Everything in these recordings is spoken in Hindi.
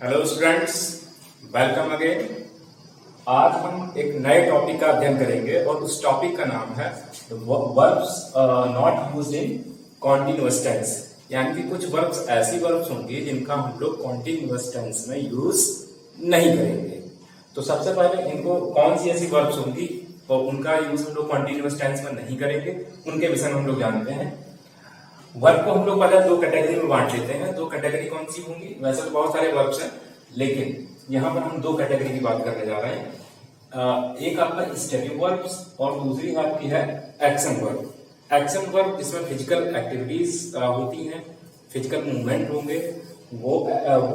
Hello students, welcome again. आज हम एक नए टॉपिक का अध्ययन करेंगे और उस टॉपिक का नाम है verbs not used in continuous tense. यानी कि कुछ वर्ब्स ऐसी वर्ब्स होंगी जिनका हम लोग कॉन्टिन्यूअस टेंस में यूज नहीं करेंगे। तो सबसे पहले इनको कौन सी ऐसी वर्ब्स होंगी और उनका यूज हम लोग कॉन्टिन्यूअस टेंस में नहीं करेंगे, उनके विषय में हम लोग जानते हैं। वर्ब को हम लोग पहले दो कैटेगरी में बांट लेते हैं। दो कैटेगरी कौन सी होंगी? वैसे तो बहुत सारे वर्ब्स हैं, लेकिन यहाँ पर हम दो कैटेगरी की बात करने जा रहे हैं। एक आपका स्टेटिक वर्ब्स और दूसरी आपकी है एक्शन वर्ब। एक्शन वर्ब इसमें फिजिकल एक्टिविटीज होती हैं, फिजिकल मूवमेंट होंगे, वो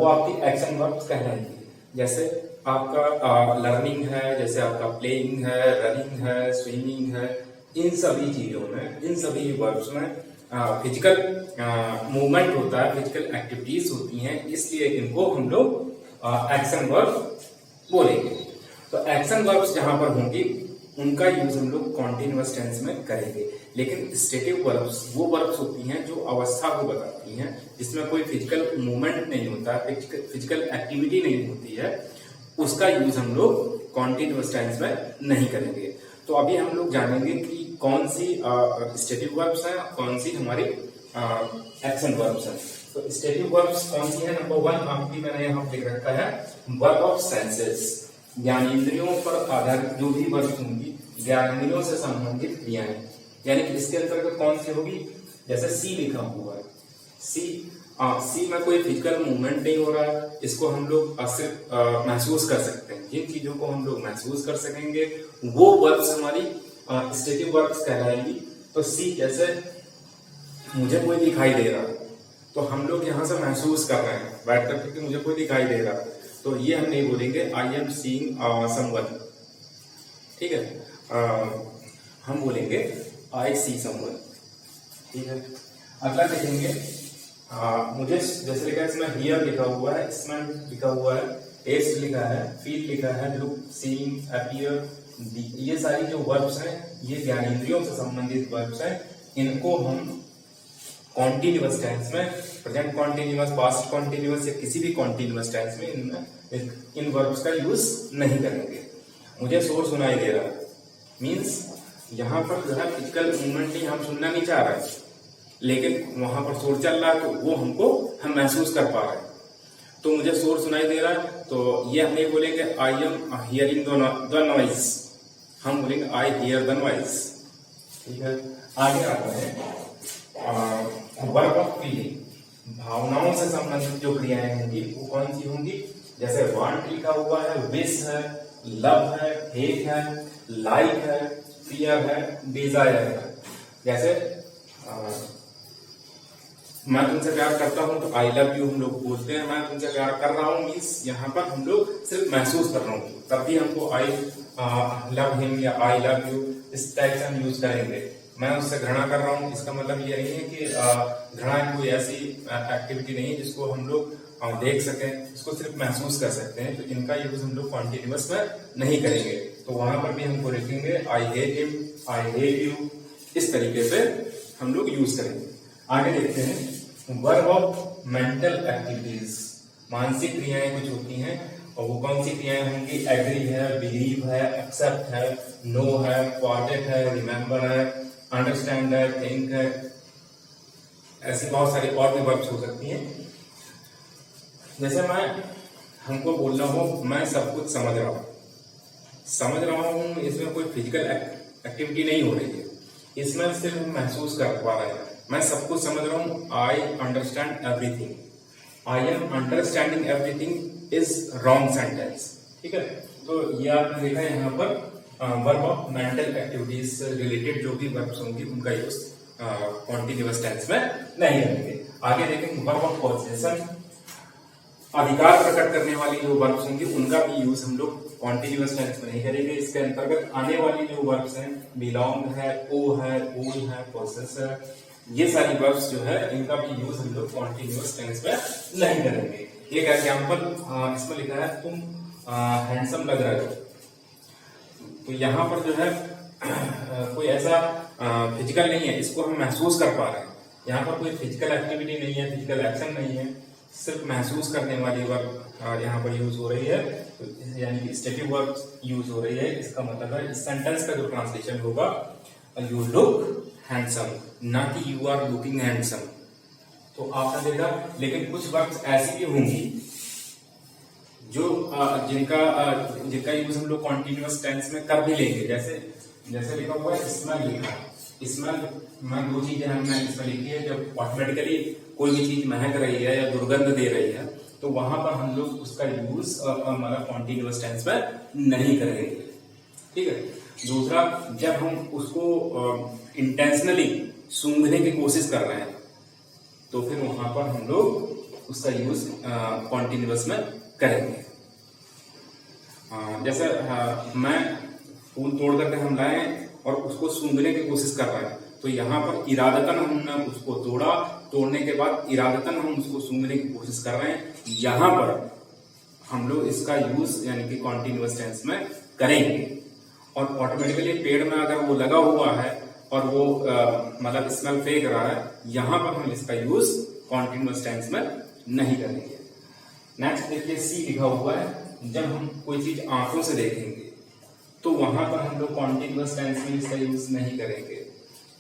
आपकी एक्शन वर्ब्स कहलाएंगी। जैसे आपका लर्निंग है, जैसे आपका प्लेइंग है, रनिंग है, स्विमिंग है। इन सभी चीजों में, इन सभी वर्ब्स में फिजिकल मूवमेंट होता है, फिजिकल एक्टिविटीज होती हैं, इसलिए इनको हम लोग एक्शन वर्ब बोलेंगे। तो एक्शन वर्ब्स जहां पर होंगी उनका यूज हम लोग कॉन्टिन्यूअस टेंस में करेंगे। लेकिन स्टेटिक वर्ब्स वो वर्ब्स होती हैं जो अवस्था को बताती हैं, जिसमें कोई फिजिकल मूवमेंट नहीं होता, फिजिकल एक्टिविटी नहीं होती है, उसका यूज हम लोग कॉन्टिन्यूअस टेंस में नहीं करेंगे। तो अभी हम लोग जानेंगे कि कौन सी स्टेटिक वर्ब्स हैं, कौन सी हमारी एक्शन वर्ब्स हैं। तो स्टेटिक वर्ब्स कौन सी है? नंबर वन आपकी मैंने यहाँ लिख रखा है वर्ब ऑफ सेंसेस। ज्ञानेंद्रियों पर आधारित जो भी वर्ब्स होंगी, ज्ञानेंद्रियों से संबंधित क्रियाएं, यानी कि इसके अंतर्गत कौन सी होगी? जैसे सी लिखा हुआ है, सी में कोई फिजिकल मूवमेंट नहीं हो रहा है, इसको हम लोग सिर्फ महसूस कर सकते हैं। जिन चीजों को हम लोग महसूस कर सकेंगे वो वर्ब्स हमारी स्टेटिक वर्ब्स कहलाएंगी। तो सी, जैसे मुझे कोई दिखाई दे रहा, तो हम लोग यहाँ से महसूस कर रहे हैं बैठ करके कि मुझे कोई दिखाई दे रहा, तो ये हम नहीं बोलेंगे आई एम सीइंग समवन, ठीक है। हम बोलेंगे आई सी समवन, ठीक है। अगला देखेंगे, मुझे जैसे लिखा है इसमें हियर लिखा हुआ है, इसमें लिखा हुआ है, टेस्ट लिखा है, फील लिखा है, लुक, सीइंग, अपीयर, ये सारी जो वर्ब्स हैं ये ज्ञानेंद्रियों से संबंधित वर्ब्स हैं। इनको हम कॉन्टिन्यूअस टेंस में, प्रेजेंट कॉन्टिन्यूअस, पास्ट कॉन्टिन्यूअस या किसी भी कॉन्टिन्यूअस टेंस में इन वर्ब्स का यूज नहीं करेंगे। मुझे शोर सुनाई दे रहा है मीन्स यहाँ पर जो है फिजिकल मूवमेंट नहीं, हम सुनना नहीं चाह रहे, लेकिन वहां पर शोर चल रहा है तो वो हम महसूस कर पा रहे हैं। तो मुझे शोर सुनाई दे रहा है, तो ये हम नहीं बोलेंगे I am hearing the noise, हम बोलेंगे आई हियर द नॉइज, ठीक है। आगे आते हैं वर्ब ऑफ फीलिंग। भावनाओं से संबंधित जो क्रियाएं होंगी वो कौन सी होंगी? जैसे वांट लिखा हुआ है, विश है, लव है, हेट है, लाइक है, फियर है, डिजायर है। जैसे मैं तुमसे प्यार करता हूं तो आई लव यू हम लोग बोलते हैं। मैं तुमसे प्यार कर रहा हूं मीन्स यहाँ पर हम लोग सिर्फ महसूस कर रहा हूँ, तभी हमको आई लव हिम या आई लव यू इस टाइप से हम यूज करेंगे। मैं उससे घृणा कर रहा हूँ, इसका मतलब ये नहीं है कि घृणा कोई ऐसी एक्टिविटी नहीं है जिसको हम लोग देख सकें, इसको सिर्फ महसूस कर सकते हैं। तो इनका यूज हम लोग कॉन्टिन्यूअस में नहीं करेंगे। तो वहां पर भी हमको लिखेंगे I hate him, I hate you, इस तरीके से हम लोग यूज करेंगे। आगे देखते हैं वर्ब ऑफ मेंटल एक्टिविटीज। मानसिक क्रियाएं कुछ होती हैं और वो कौन सी क्रियाएं होंगी? एग्री है, बिलीव है, एक्सेप्ट है, नो है, फॉरगेट है, रिमेम्बर है, अंडरस्टैंड है, थिंक है। ऐसी बहुत सारी और भी वर्ब्स हो सकती हैं। जैसे हमको बोलना हो मैं सब कुछ समझ रहा हूं, इसमें कोई फिजिकल एक्टिविटी नहीं हो रही है, इसमें सिर्फ महसूस कर पा रहे हैं। मैं सब कुछ समझ रहा हूं, I understand everything, I am understanding everything is wrong sentence, ठीक है। तो ये आपने देखा है यहाँ पर वर्ब ऑफ मेंटल एक्टिविटीज से रिलेटेड जो भी वर्ब्स होंगी उनका यूज कॉन्टिन्यूअस टेंस में नहीं करेंगे। आगे देखेंगे वर्ब ऑफ पोजेशन। अधिकार प्रकट करने वाली जो वर्ब्स होंगी उनका भी यूज हम लोग कॉन्टिन्यूअस टेंस में नहीं करेंगे। इसके अंतर्गत आने वाली जो वर्ब्स हैं, बिलोंग है, ओ है, ओन है, पोसेस है, ये सारी वर्ब्स जो है इनका भी यूज हम लोग कॉन्टिन्यूअस टेंस में नहीं करेंगे। एक एग्जांपल इसमें लिखा है तुम हैंडसम लग रहे हो, तो यहाँ पर जो है कोई ऐसा फिजिकल नहीं है, इसको हम महसूस कर पा रहे हैं। यहाँ पर कोई फिजिकल एक्टिविटी नहीं है, फिजिकल एक्शन नहीं है, सिर्फ महसूस करने वाली वर्ब यहाँ पर यूज हो रही है, तो यानी कि स्टेटिव वर्ब यूज हो रही है। इसका मतलब है इस सेंटेंस का जो ट्रांसलेशन होगा यू लुक हैंडसम, ना कि यू आर लुकिंग हैंडसम। तो आपने देखा, लेकिन कुछ वर्ब्स ऐसी भी होंगी जो जिनका यूज हम लोग कॉन्टिन्यूअस टेंस में कर भी लेंगे। जैसे लिखा हुआ है स्मेल लिखा है, स्मेल में दो चीजें हमने इसमें लिखी है। जब ऑटोमेटिकली कोई भी चीज महक रही है या दुर्गंध दे रही है तो वहां पर हम लोग उसका यूज मतलब कॉन्टिन्यूअस टेंस में नहीं करेंगे, ठीक है। दूसरा, जब हम उसको इंटेंशनली सूंघने की कोशिश कर रहे हैं तो फिर वहां पर हम लोग उसका यूज कॉन्टिन्यूअस में करेंगे। जैसे मैं फूल तोड़ करके हम लाए और उसको सूंघने की कोशिश कर रहे हैं, तो यहाँ पर इरादतन हमने उसको तोड़ा, तोड़ने के बाद इरादतन हम उसको सूंघने की कोशिश कर रहे हैं। यहाँ पर हम लोग इसका यूज यानी कि कॉन्टिन्यूअस टेंस में करेंगे। और ऑटोमेटिकली पेड़ में अगर वो लगा हुआ है और वो मतलब स्मेल फेंक रहा है, यहाँ पर हम इसका यूज कॉन्टिन्यूअस टेंस में नहीं करेंगे। नेक्स्ट देखिए सी लिखा हुआ है, जब हम कोई चीज आंखों से देखेंगे तो वहां पर हम लोग कॉन्टिन्यूअस टेंस में इसका यूज नहीं करेंगे,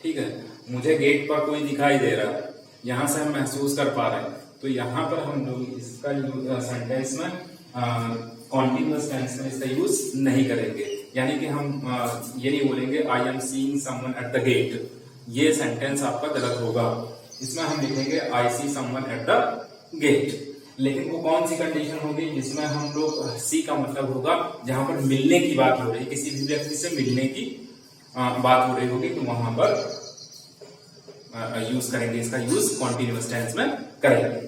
ठीक है। मुझे गेट पर कोई दिखाई दे रहा है, यहां से हम महसूस कर पा रहे हैं, तो यहाँ पर हम लोग इसका सेंटेंस में कॉन्टिन्यूअस टेंस में इसका यूज नहीं करेंगे। यानी कि हम ये नहीं बोलेंगे I am seeing someone at the gate, ये सेंटेंस आपका गलत होगा। इसमें हम लिखेंगे I see someone at the gate. लेकिन वो कौन सी कंडीशन होगी जिसमें हम लोग सी का मतलब होगा जहां पर मिलने की बात हो रही है, किसी भी व्यक्ति से मिलने की बात हो रही होगी, तो वहां पर यूज करेंगे, इसका यूज कॉन्टिन्यूअस टेंस में करेंगे।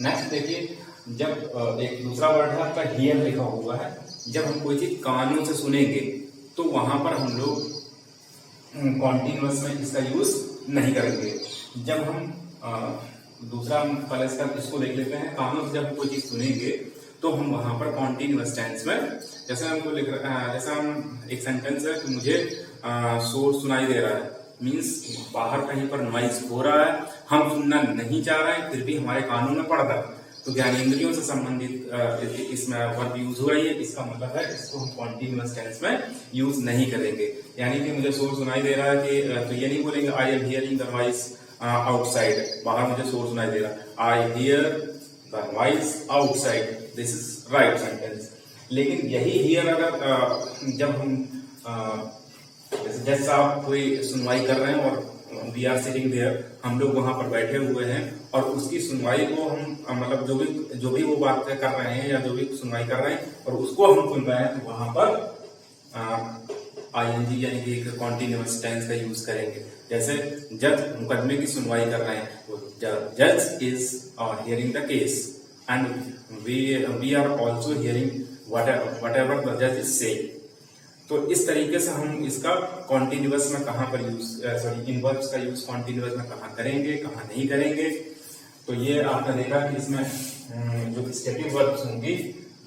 नेक्स्ट देखिए, जब एक दूसरा वर्ड है आपका हियर लिखा हुआ है, जब हम कोई चीज कानों से सुनेंगे तो वहां पर हम लोग कॉन्टिन्यूअस में इसका यूज नहीं करेंगे। जब हम दूसरा पहले इसको देख लेते हैं, कानों से जब कोई चीज सुनेंगे तो हम वहां पर कॉन्टिन्यूअस टेंस में, जैसे हमको लिख रहा है, जैसा हम एक सेंटेंस है कि मुझे शोर सुनाई दे रहा है, मीन्स बाहर कहीं पर नॉइज हो रहा है, हम सुनना नहीं चाह रहे हैं, फिर भी हमारे कानों में पड़ रहा है, तो ज्ञानेंद्रियों से संबंधित इसमें वर्ब यूज हो रही है। इसका मतलब है इसको हम कॉन्टिन्यूअस टेंस में यूज नहीं करेंगे। यानी कि मुझे शोर सुनाई दे रहा है कि तो ये नहीं बोलेंगे I am hearing the noise outside, बाहर मुझे शोर सुनाई दे रहा है, I hear the noise outside, this is right sentence. लेकिन यही हियर अगर जब हम जैसे आप कोई सुनवाई कर रहे हैं और वी आर सिटिंग देयर, हम लोग वहां पर बैठे हुए हैं और उसकी सुनवाई को हम मतलब जो भी वो बात कर रहे हैं या जो भी सुनवाई कर रहे हैं और उसको हम सुन रहे हैं, तो वहां पर आईएनजी यानी कि कॉन्टिन्यूअस टेंस का यूज करेंगे। जैसे जज मुकदमे की सुनवाई कर रहे हैं, तो जज is hearing the case and we are also hearing whatever the जज इज सेइंग। तो इस तरीके से हम इसका कॉन्टिन्यूअस में कहां पर यूज इन वर्ब्स का यूज कॉन्टिन्यूअस में कहां करेंगे, कहां नहीं करेंगे। तो ये आपने देखा कि इसमें जो स्टेटिव वर्ब्स होंगी,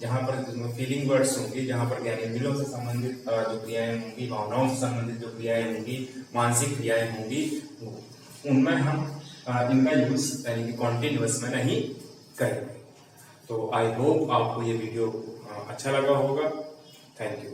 जहां पर फीलिंग वर्ड्स होंगी, जहां पर ज्ञानेंद्रियों से संबंधित जो क्रियाएं होंगी, भावनाओं से संबंधित जो क्रियाएं होंगी, मानसिक क्रियाएं होंगी, उनमें हम इनका यूज यानी कि कॉन्टिन्यूअस में नहीं करेंगे। तो आई होप आपको ये वीडियो अच्छा लगा होगा। Thank you.